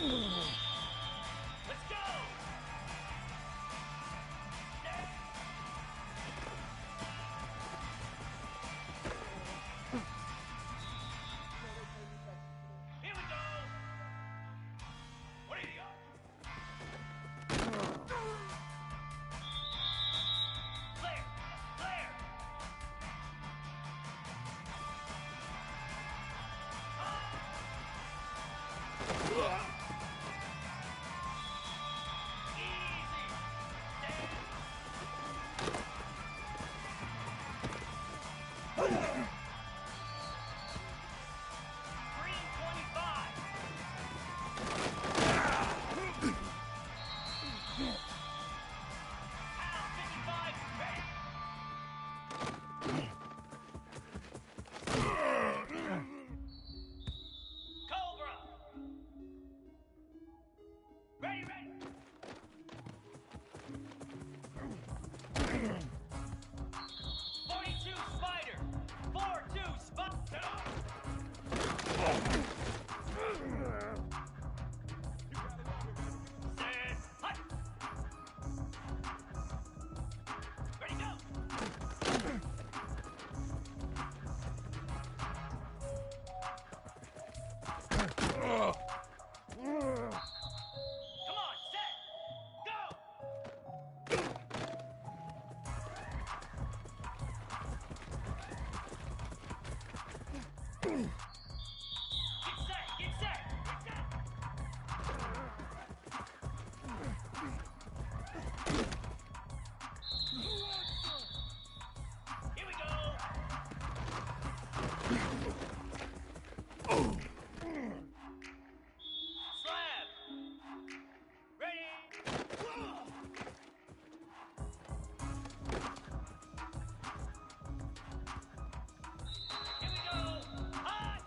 Let's go! Here we go! What do you got? Flare! Flare! Easy! Green 25! Hal 55, ready! Cobra! Ready, ready! 42 Spider! 4-2 Spider! Set, hut! Ready, go! Come on, set! Go! Get set! Get set! Get set! Here we go! Slab! Ready! Here we go! Hot!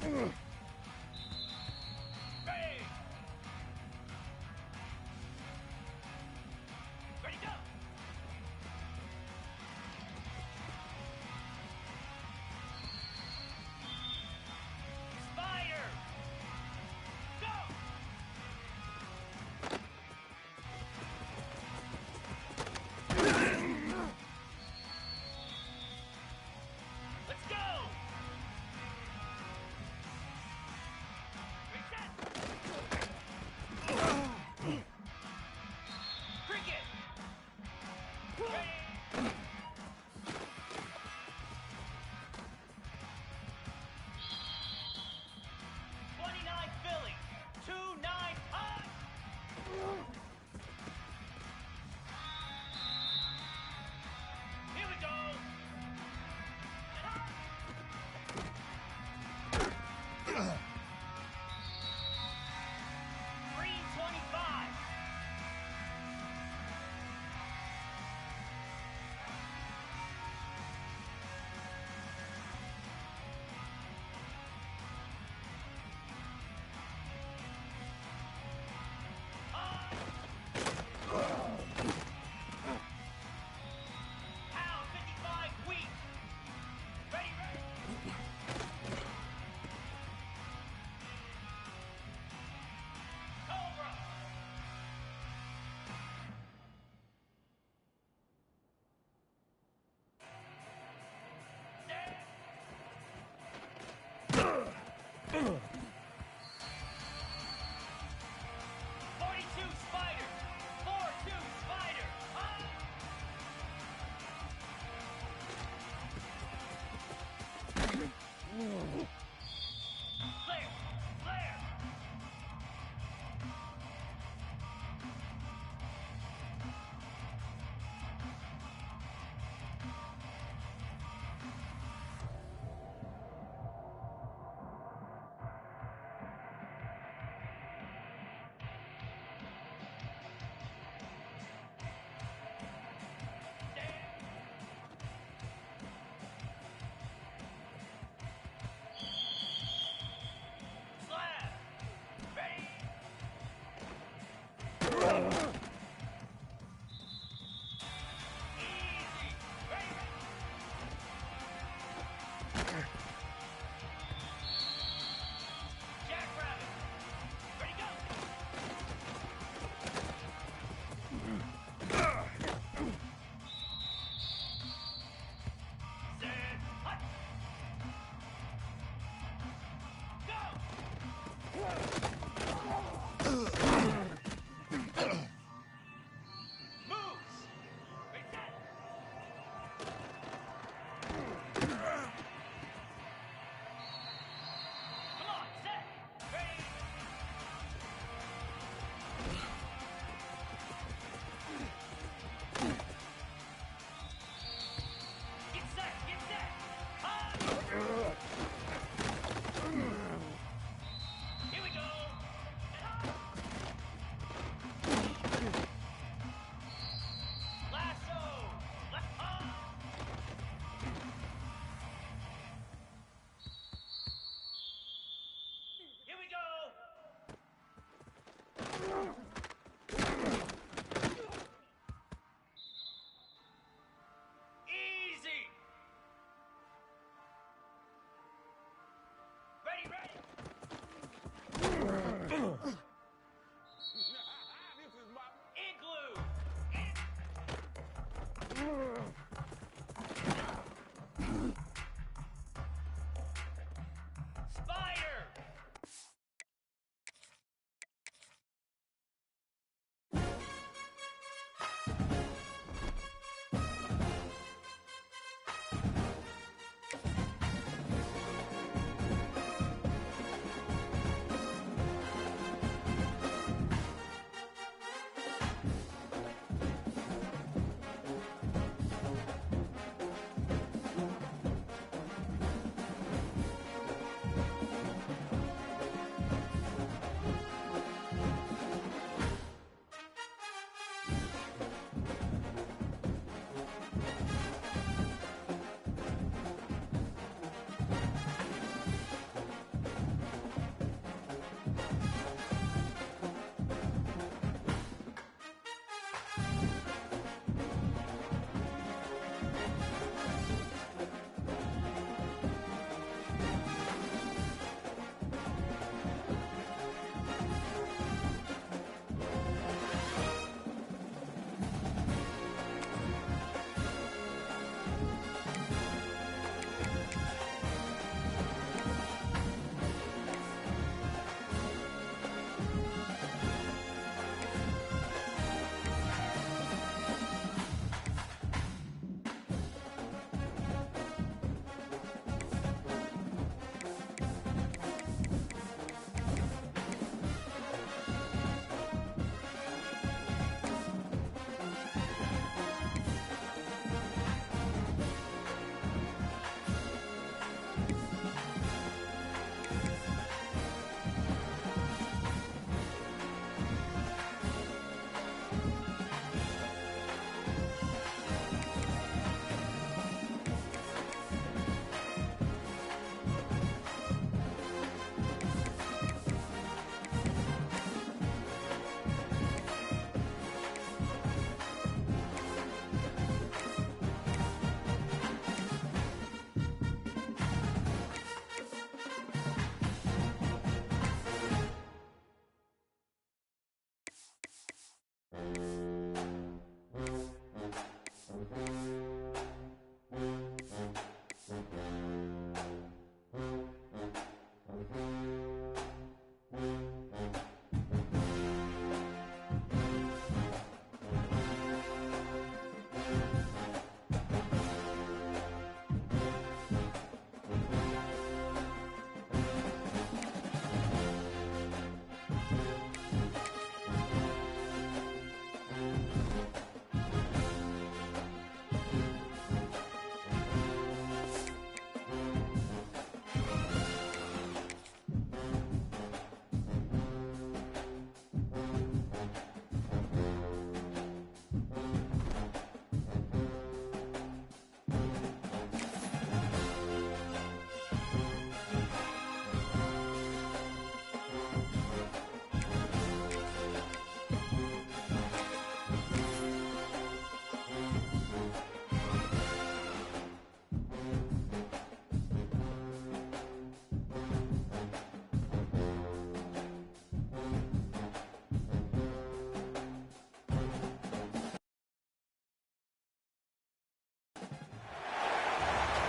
Ready! Ready, go! Spider! Go! Let's go!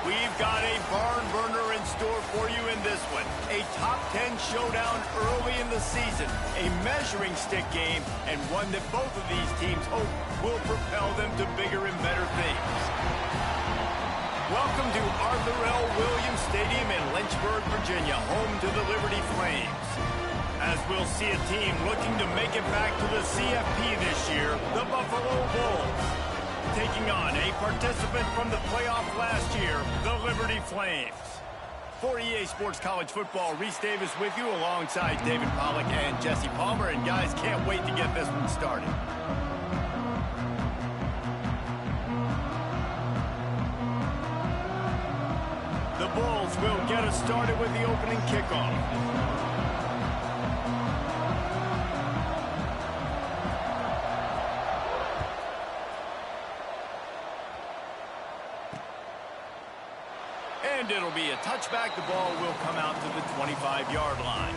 We've got a barn burner in store for you in this one. A top 10 showdown early in the season, a measuring stick game, and one that both of these teams hope will propel them to bigger and better things. Welcome to Arthur L. Williams Stadium in Lynchburg, Virginia, home to the Liberty Flames. As we'll see a team looking to make it back to the CFP this year, the Buffalo Bulls. Taking on a participant from the playoff last year, the Liberty Flames. For EA Sports College Football, Reese Davis with you alongside David Pollack and Jesse Palmer. And guys, can't wait to get this one started. The Bulls will get us started with the opening kickoff. And it'll be a touchback. The ball will come out to the 25-yard line.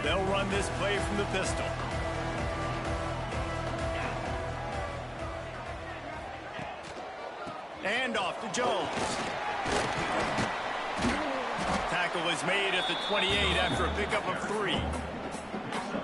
They'll run this play from the pistol. And off to Jones. Tackle is made at the 28 after a pickup of 3.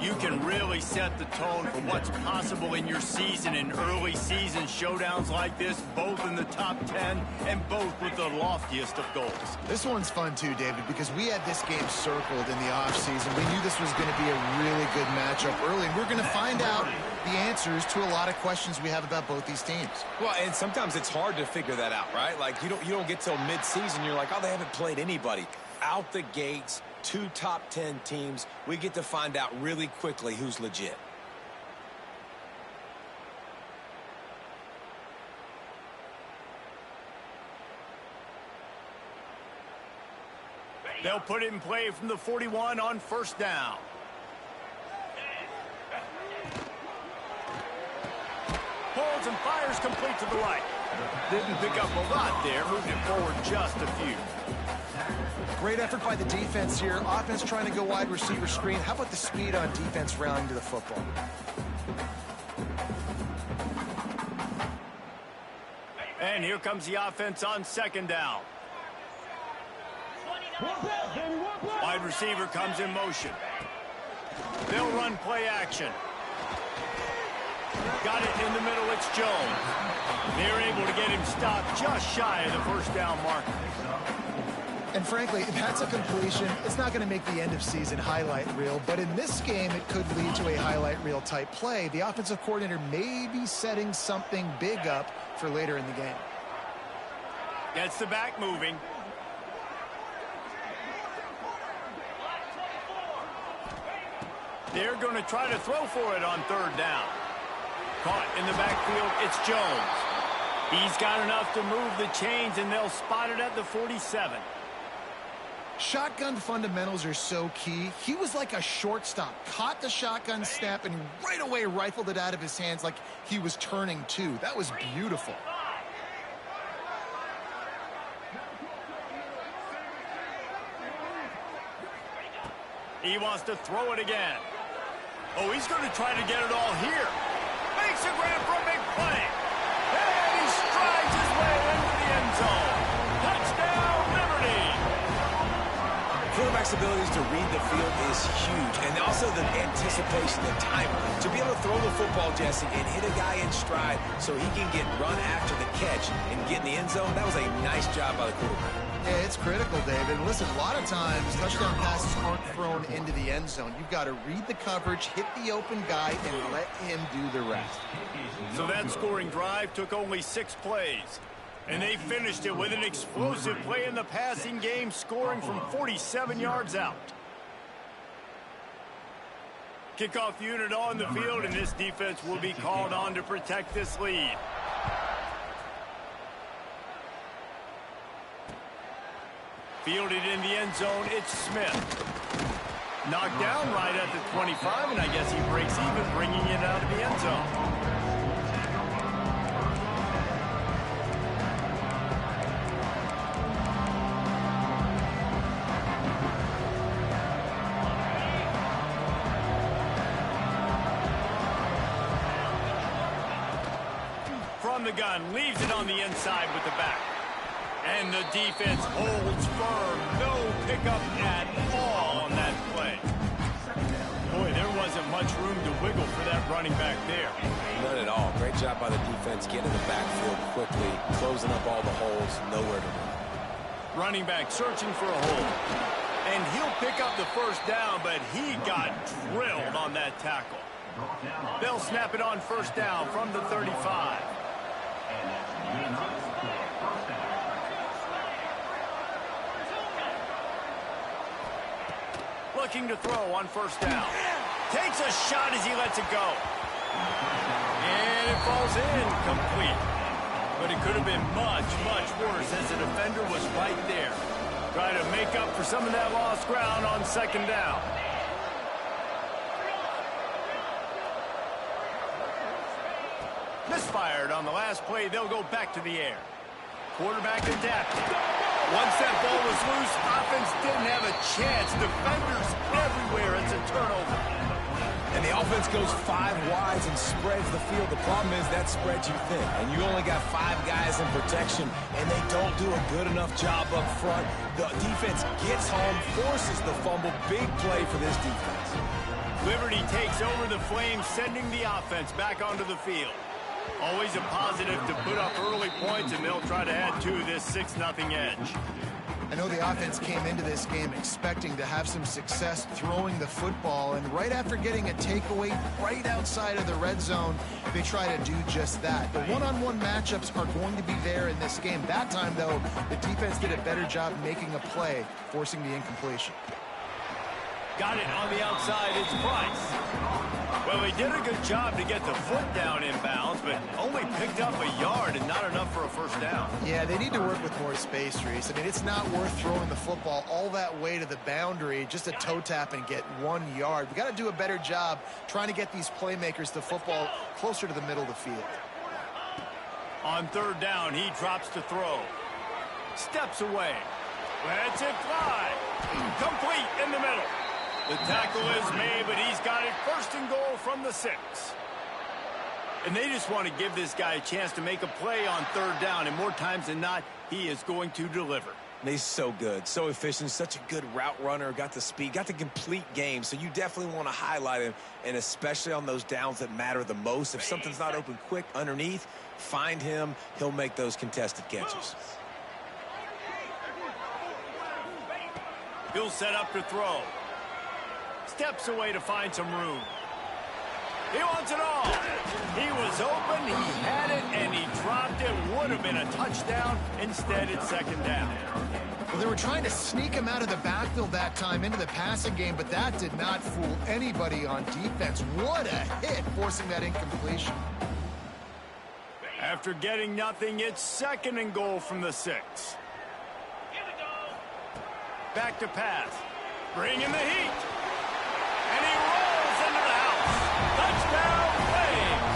You can really set the tone for what's possible in your season in early season showdowns like this, both in the top 10 and both with the loftiest of goals. This one's fun too, David, because we had this game circled in the offseason. We knew this was going to be a really good matchup early, and we're going to find out the answers to a lot of questions we have about both these teams. Well, and sometimes it's hard to figure that out, right? Like, you don't get till mid-season, you're like, oh, they haven't played anybody. Out the gates, 2 top 10 teams, we get to find out really quickly who's legit. They'll put it in play from the 41 on first down. Pulls and fires complete to the right. Didn't pick up a lot there, moving it forward just a few. Great effort by the defense here. Offense trying to go wide receiver screen. How about the speed on defense rallying to the football? And here comes the offense on second down. Wide receiver comes in motion. They'll run play action. Got it in the middle, it's Jones. They're able to get him stopped just shy of the first down marker. And frankly, if that's a completion, it's not going to make the end of season highlight reel. But in this game, it could lead to a highlight reel type play. The offensive coordinator may be setting something big up for later in the game. Gets the back moving. They're going to try to throw for it on third down. Caught in the backfield, it's Jones. He's got enough to move the chains, and they'll spot it at the 47. Shotgun fundamentals are so key. He was like a shortstop, caught the shotgun snap, and right away rifled it out of his hands like he was turning two. That was beautiful. He wants to throw it again. Oh, he's going to try to get it all here. Makes a grab for a big play. And he strides his way into the end zone. Touchdown, Liberty. Quarterback's abilities to read the field is huge, and also the anticipation, the timing. To be able to throw the football, Jesse, and hit a guy in stride so he can get run after the catch and get in the end zone, that was a nice job by the quarterback. Yeah, it's critical, David. Listen, a lot of times touchdown passes aren't thrown into the end zone. You've got to read the coverage, hit the open guy, and let him do the rest. So that scoring drive took only 6 plays. And they finished it with an explosive play in the passing game, scoring from 47 yards out. Kickoff unit on the field, and this defense will be called on to protect this lead. Fielded in the end zone, it's Smith. Knocked down right at the 25, and I guess he breaks even, bringing it out of the end zone. From the gun, leaves it on the inside with the back. And the defense holds firm. No pickup at all on that play. Boy, there wasn't much room to wiggle for that running back there. None at all. Great job by the defense. Getting the backfield quickly, closing up all the holes, nowhere to run. Running back searching for a hole. And he'll pick up the first down, but he got drilled on that tackle. They'll snap it on first down from the 35. Looking to throw on first down. Takes a shot as he lets it go. And it falls in, complete. But it could have been much, much worse as the defender was right there. Trying to make up for some of that lost ground on second down. Misfired on the last play. They'll go back to the air. Quarterback adapted. Once that ball was loose, offense didn't have a chance. Defenders everywhere. It's a turnover. And the offense goes 5 wides and spreads the field. The problem is that spreads you thin. And you only got 5 guys in protection, and they don't do a good enough job up front. The defense gets home, forces the fumble. Big play for this defense. Liberty takes over the Flames, sending the offense back onto the field. Always a positive to put up early points, and they'll try to add to this 6-0 edge. I know the offense came into this game expecting to have some success throwing the football, and right after getting a takeaway right outside of the red zone, they try to do just that. The one-on-one matchups are going to be there in this game. That time, though, the defense did a better job making a play, forcing the incompletion. Got it on the outside, it's Price. Well, he did a good job to get the foot down in bounds, but only picked up a yard and not enough for a first down. Yeah, they need to work with more space, Reese. I mean, it's not worth throwing the football all that way to the boundary, just a toe tap and get 1 yard. We got to do a better job trying to get these playmakers the football closer to the middle of the field. On third down, he drops to throw. Steps away. Lets it fly. Complete in the middle. The tackle is made, but he's got it first and goal from the 6. And they just want to give this guy a chance to make a play on third down, and more times than not, he is going to deliver. He's so good, so efficient, such a good route runner, got the speed, got the complete game, so you definitely want to highlight him, and especially on those downs that matter the most. If something's not open quick underneath, find him, he'll make those contested catches. He'll set up to throw. Steps away to find some room. He wants it all. He was open, he had it, and he dropped it. Would have been a touchdown. Instead, it's second down. Well, they were trying to sneak him out of the backfield that time into the passing game, but that did not fool anybody on defense. What a hit, forcing that incompletion. After getting nothing, it's second and goal from the 6. Back to pass. Bring in the heat. And he rolls into the house. Touchdown, Flames!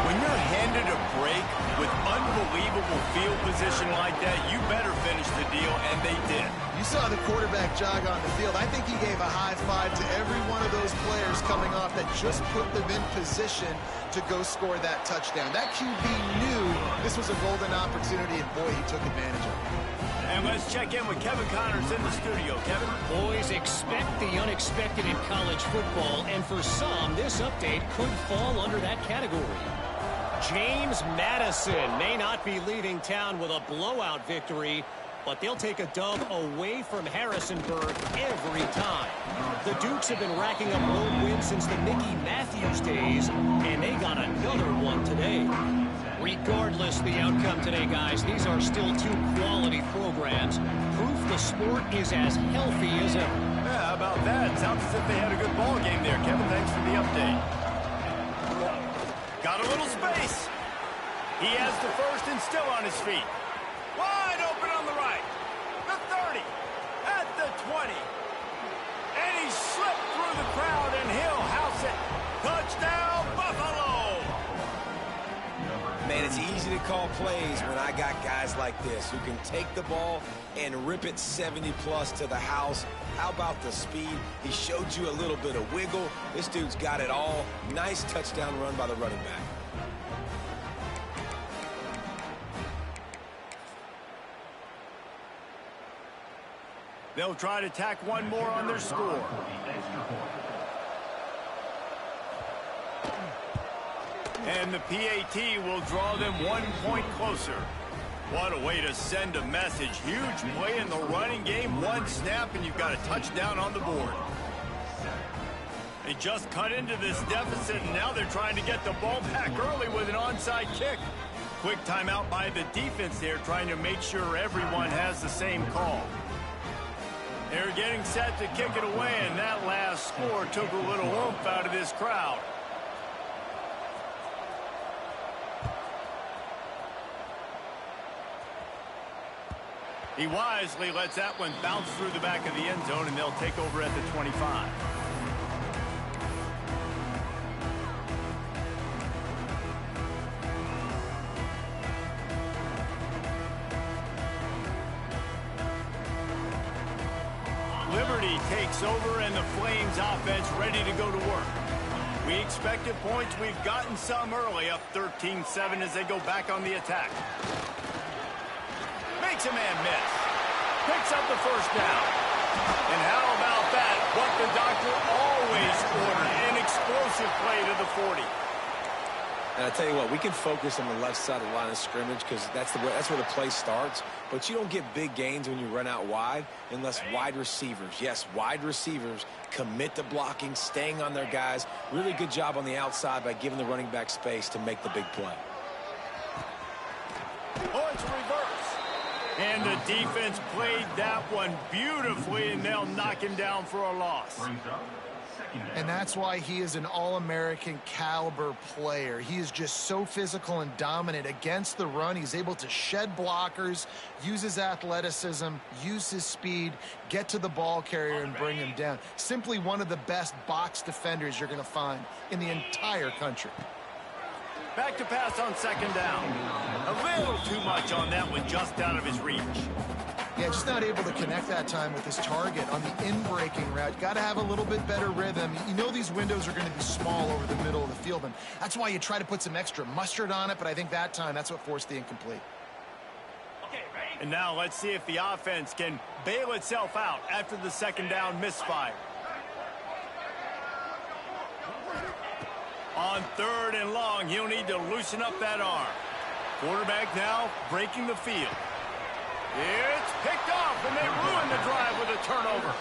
When you're handed a break with unbelievable field position like that, you better finish the deal, and they did. You saw the quarterback jog on the field. I think he gave a high five to every one of those players coming off that just put them in position to go score that touchdown. That QB knew this was a golden opportunity, and boy, he took advantage of it. And let's check in with Kevin Connors in the studio. Kevin? Boys, expect the unexpected in college football, and for some, this update could fall under that category. James Madison may not be leaving town with a blowout victory, but they'll take a dub away from Harrisonburg every time. The Dukes have been racking up road wins since the Mickey Matthews days, and they got another one today. Regardless the outcome today, guys, these are still 2 quality programs. Proof the sport is as healthy as ever. Yeah, how about that? Sounds as if they had a good ball game there. Kevin, thanks for the update. Got a little space. He has the first and still on his feet. Wide open on the right. The 30. At the 20. And he slipped through the crowd, and he'll house it. Touchdown, Buffalo! Man, it's easy to call plays when I got guys like this who can take the ball and rip it 70-plus to the house. How about the speed? He showed you a little bit of wiggle. This dude's got it all. Nice touchdown run by the running back. They'll try to tack one more on their score. And the PAT will draw them 1 point closer. What a way to send a message. Huge play in the running game. One snap, and you've got a touchdown on the board. They just cut into this deficit, and now they're trying to get the ball back early with an onside kick. Quick timeout by the defense there, trying to make sure everyone has the same call. They're getting set to kick it away, and that last score took a little oomph out of this crowd. He wisely lets that one bounce through the back of the end zone, and they'll take over at the 25. Liberty takes over, and the Flames offense ready to go to work. We expected points. We've gotten some early, up 13-7 as they go back on the attack. Makes a man miss. Picks up the first down. And how about that? What the doctor always ordered, an explosive play to the 40. And I tell you what, we can focus on the left side of the line of scrimmage because that's where the play starts. But you don't get big gains when you run out wide unless wide receivers, yes, wide receivers, commit to blocking, staying on their guys. Really good job on the outside by giving the running back space to make the big play. Oh, it's a reverse. And the defense played that one beautifully, and they'll knock him down for a loss. And that's why he is an All-American caliber player. He is just so physical and dominant against the run. He's able to shed blockers, use his athleticism, use his speed, get to the ball carrier and bring him down. Simply one of the best box defenders you're going to find in the entire country. Back to pass on second down. A little too much on that one, just out of his reach. Yeah, just not able to connect that time with his target on the in-breaking route. Got to have a little bit better rhythm. You know these windows are going to be small over the middle of the field, and that's why you try to put some extra mustard on it, but I think that time that's what forced the incomplete. And now let's see if the offense can bail itself out after the second down misfire. On third and long, he'll need to loosen up that arm. Quarterback now breaking the field. It's picked off, and they ruin the drive with a turnover.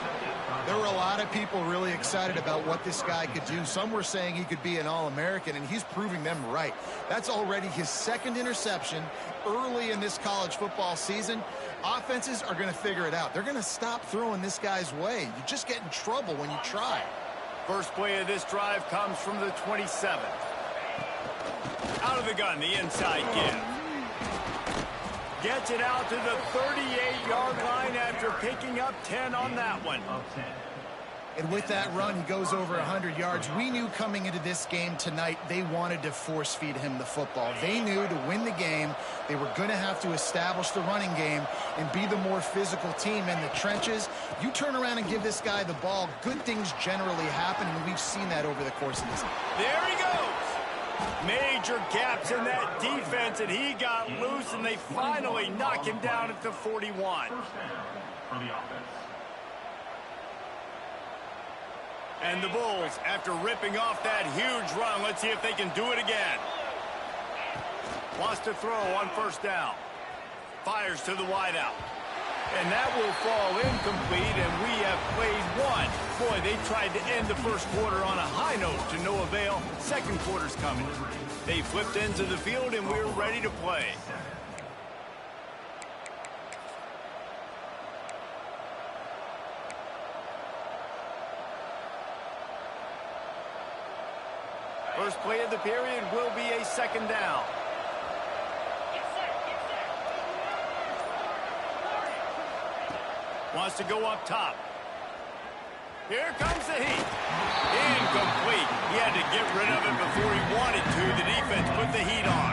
There were a lot of people really excited about what this guy could do. Some were saying he could be an All-American, and he's proving them right. That's already his second interception early in this college football season. Offenses are going to figure it out. They're going to stop throwing this guy's way. You just get in trouble when you try. First play of this drive comes from the 27. Out of the gun, the inside give. Gets it out to the 38-yard line after picking up 10 on that one. And with that run, he goes over 100 yards. We knew coming into this game tonight, they wanted to force-feed him the football. They knew to win the game, they were going to have to establish the running game and be the more physical team in the trenches. You turn around and give this guy the ball, good things generally happen, and we've seen that over the course of this game. There he goes. Major gaps in that defense, and he got loose, and they finally knock him down at the 41. And the Bulls, after ripping off that huge run, let's see if they can do it again. Wants to throw on first down. Fires to the wideout. And that will fall incomplete, and we have played one. Boy, they tried to end the first quarter on a high note to no avail. Second quarter's coming. They flipped ends of the field, and we're ready to play. First play of the period will be a second down. Wants to go up top. Here comes the heat. Incomplete. He had to get rid of it before he wanted to. The defense put the heat on.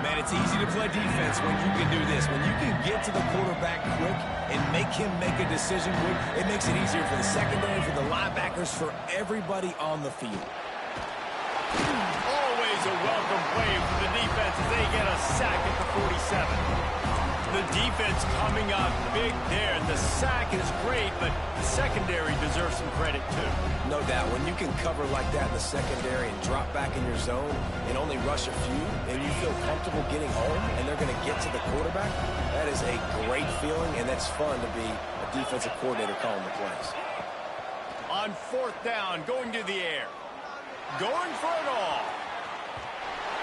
Man, it's easy to play defense when you can do this. When you can get to the quarterback quick and make him make a decision quick, it makes it easier for the secondary, for the linebackers, for everybody on the field. Always a welcome play for the defense as they get a sack at the 47. The defense coming up big there. The sack is great, but the secondary deserves some credit too. No doubt. When you can cover like that in the secondary and drop back in your zone and only rush a few, and you feel comfortable getting home and they're going to get to the quarterback, that is a great feeling, and that's fun to be a defensive coordinator calling the plays. On fourth down, going to the air. Going for it all.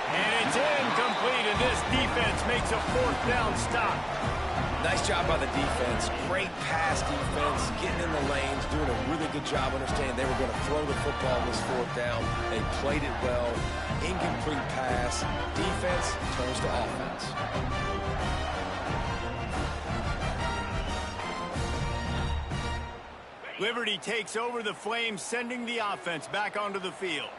And it's incomplete, and this defense makes a fourth down stop. Nice job by the defense. Great pass defense, getting in the lanes, doing a really good job understanding they were going to throw the football on this fourth down. They played it well. Incomplete pass. Defense turns to offense. Liberty takes over the Flames, sending the offense back onto the field.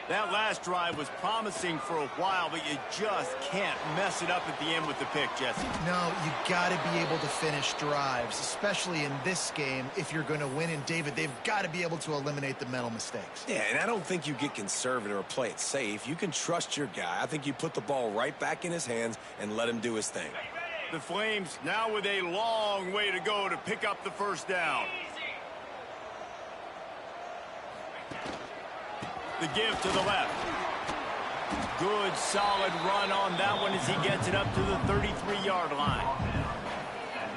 That last drive was promising for a while, but you just can't mess it up at the end with the pick, Jesse. No, you got to be able to finish drives, especially in this game if you're going to win. And, David, they've got to be able to eliminate the mental mistakes. Yeah, and I don't think you get conservative or play it safe. You can trust your guy. I think you put the ball right back in his hands and let him do his thing. The Flames now with a long way to go to pick up the first down. The give to the left. Good, solid run on that one as he gets it up to the 33-yard line.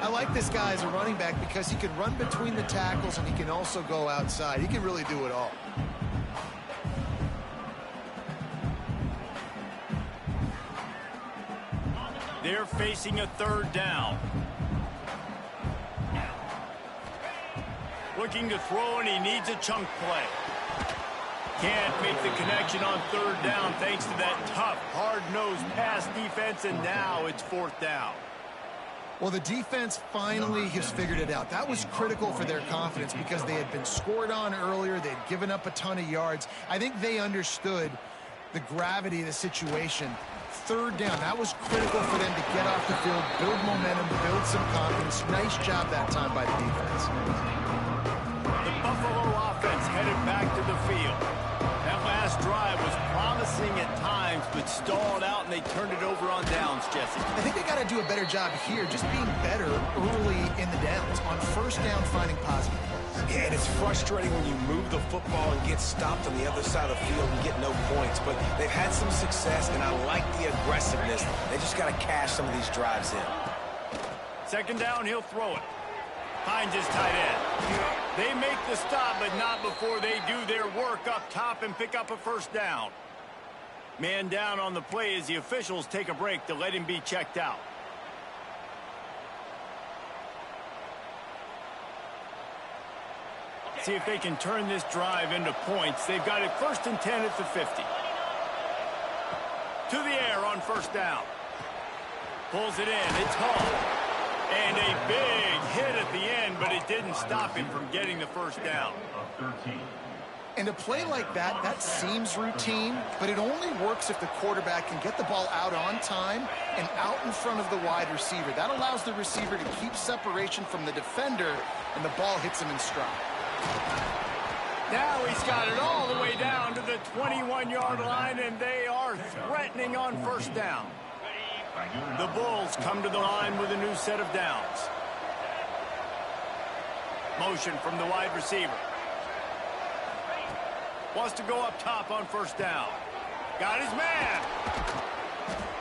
I like this guy as a running back because he can run between the tackles and he can also go outside. He can really do it all. They're facing a third down. Looking to throw, and he needs a chunk play. Can't make the connection on third down thanks to that tough, hard-nosed pass defense, and now it's fourth down. Well, the defense finally has figured it out. That was critical for their confidence because they had been scored on earlier. They had given up a ton of yards. I think they understood the gravity of the situation. Third down, that was critical for them to get off the field, build momentum, build some confidence. Nice job that time by the defense. The Buffalo offense headed back to the field. That last drive was promising at times, but stalled out, and they turned it over on downs, Jesse. I think they got to do a better job here, just being better early in the downs. On first down, finding positive plays. Yeah, and it's frustrating when you move the football and get stopped on the other side of the field and get no points. But they've had some success, and I like the aggressiveness. They just got to cash some of these drives in. Second down, he'll throw it. Finds his tight end. They make the stop, but not before they do their work up top and pick up a first down. Man down on the play as the officials take a break to let him be checked out. See if they can turn this drive into points. They've got it first and 10 at the 50. To the air on first down. Pulls it in. It's Hall. And a big hit at the end, but it didn't stop him from getting the first down. And a play like that, that seems routine, but it only works if the quarterback can get the ball out on time and out in front of the wide receiver. That allows the receiver to keep separation from the defender, and the ball hits him in stride. Now he's got it all the way down to the 21-yard line, and they are threatening on first down. The Bulls come to the line with a new set of downs. Motion from the wide receiver. Wants to go up top on first down. Got his man.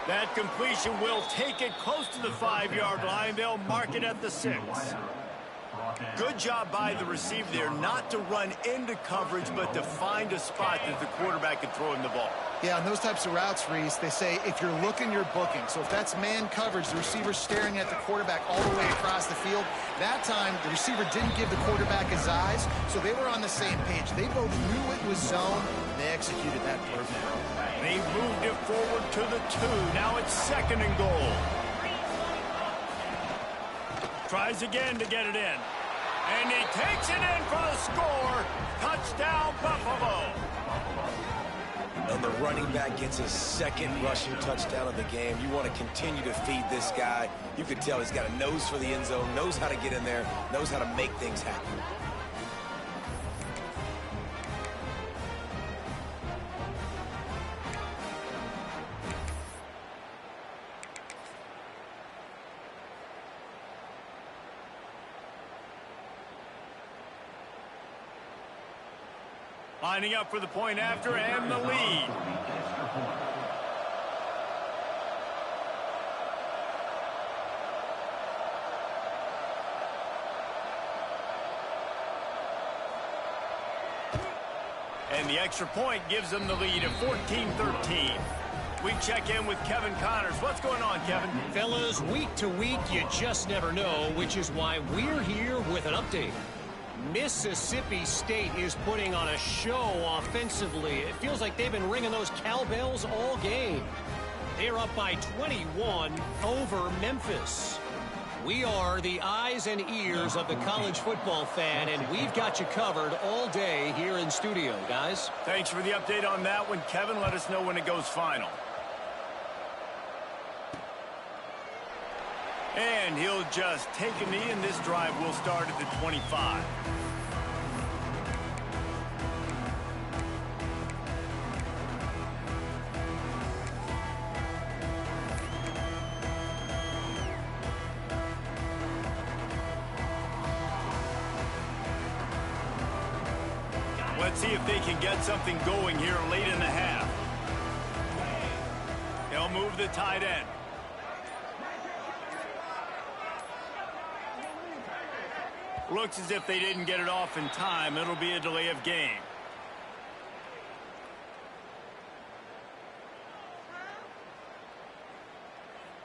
That completion will take it close to the 5-yard line. They'll mark it at the 6. Good job by the receiver there not to run into coverage, but to find a spot that the quarterback can throw him the ball. Yeah, on those types of routes, Reese, they say if you're looking, you're booking. So if that's man coverage, the receiver's staring at the quarterback all the way across the field. That time, the receiver didn't give the quarterback his eyes, so they were on the same page. They both knew it was zone, and they executed that perfectly. They moved it forward to the 2. Now it's second and goal. Tries again to get it in. And he takes it in for the score. Touchdown, Buffalo. And the running back gets his second rushing touchdown of the game. You want to continue to feed this guy. You could tell he's got a nose for the end zone, knows how to get in there, knows how to make things happen. Lining up for the point after and the lead. And the extra point gives them the lead at 14-13. We check in with Kevin Connors. What's going on, Kevin? Fellas, week to week, you just never know, which is why we're here with an update. Mississippi State is putting on a show offensively. It feels like they've been ringing those cowbells all game. They're up by 21 over Memphis. We are the eyes and ears of the college football fan, and we've got you covered all day here in studio, guys. Thanks for the update on that one, Kevin. Let us know when it goes final. And he'll just take a knee, and this drive will start at the 25. Let's see if they can get something going here late in the half. They'll move the tight end. Looks as if they didn't get it off in time. It'll be a delay of game.